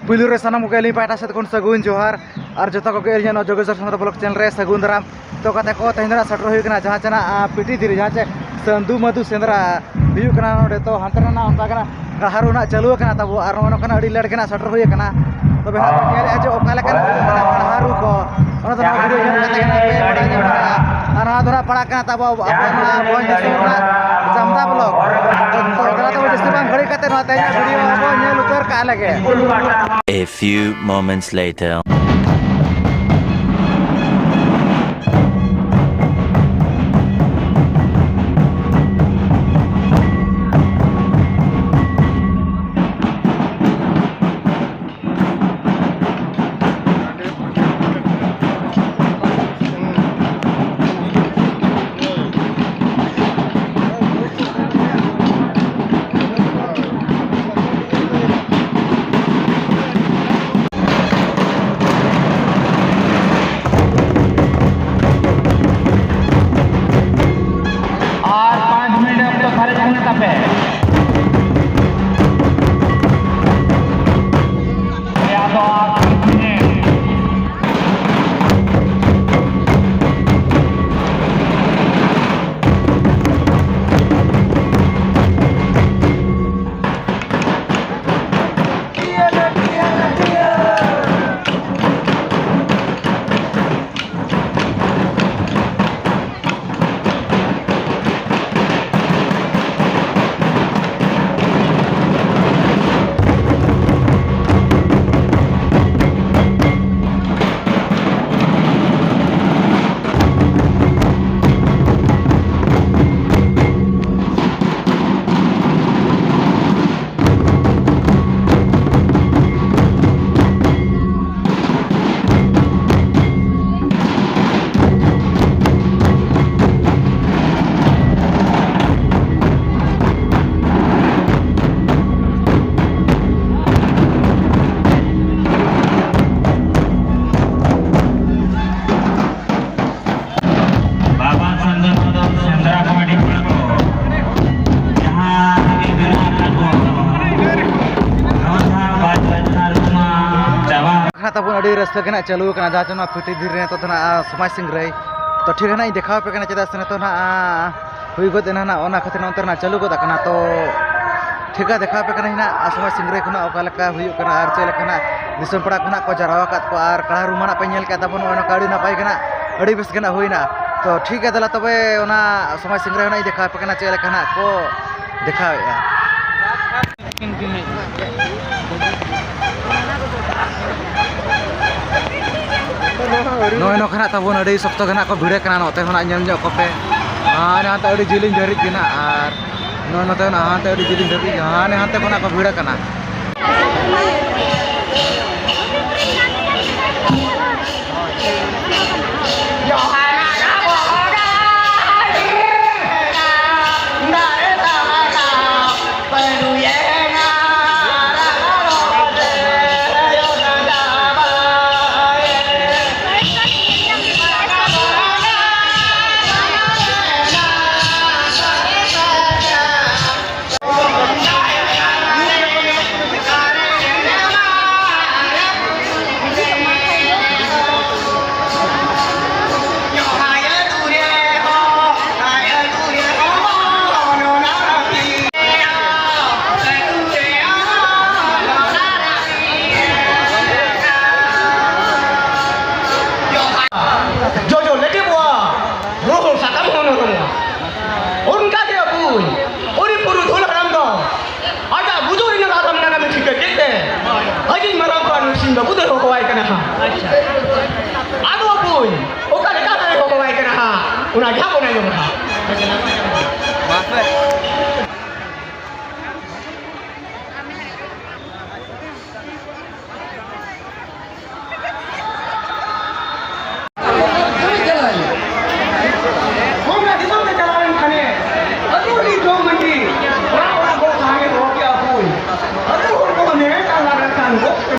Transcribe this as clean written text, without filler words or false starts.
पुलू रे सानाम को पाटा से सगुन जोहार और जो को जोगेश्वर चंद्र ब्लॉक चैनल रे सगुन दाराम तो कते को तेहरा सटर हुई जहाँ चना पिटी धीरे जहाँ चे संदू मधु सेंद्रा हुना नोडे तो हांतना ना उनका कहारू ना चालू तब और अड़ी लेट के सटर हुई तब जो कहारू को वीडियो पड़ा तब जमदा ब्लॉक जैसे घड़ी वीडियो उतर का लगे। A few moments later. तब रस्ता के चालू जहाँ चना पिटी धीरे तो समाज सिंह रे तो ठीक है देखा पे चेदा से तो हुई गद ना खातिर अंतर चालू गद तो ठीक है देखा पे समाज सिंह रे और चलना दिसम पड़ा को जराव और कड़ा रूमाना पे तब अड़ी नपाय अड़ी बेस हुईना तो ठीक है दला तबे समाज सिंह रे देखा पे चलना को देखा नोय नोखना तबन अड़ी सप्त को भिड़े नोते को पे हाँ अड़ी जिलिंग धरिज और नोय नोते हाँ अड़ी जिलिंग धरिज हाँ हाते को भिड़े उना क्या बनाएगा